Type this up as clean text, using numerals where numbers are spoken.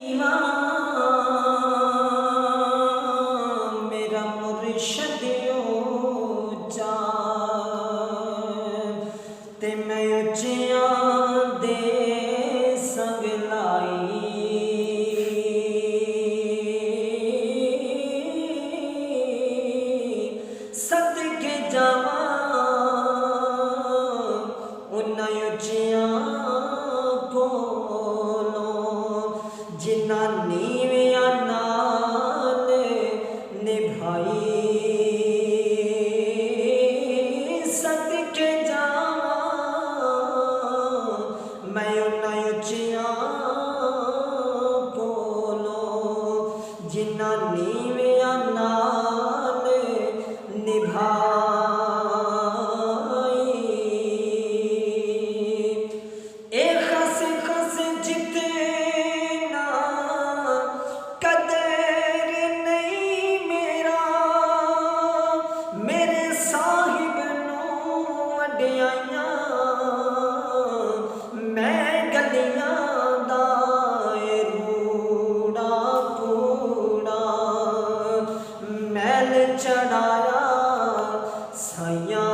इमाम मेरा मुर्शद ऊंचा ते मैं उच्चियां दे संग लाई सदके जावां उन्हां उच्चियां जिन्ना नीवियां नाल निभाई सदके जावां मैं उन्हां उच्चियां कोलों जिन्ना नीवियां नाल निभाई ए खस खस जिते मैं गलियां दा रूड़ा कूड़ा मैल चढ़ाया साइयां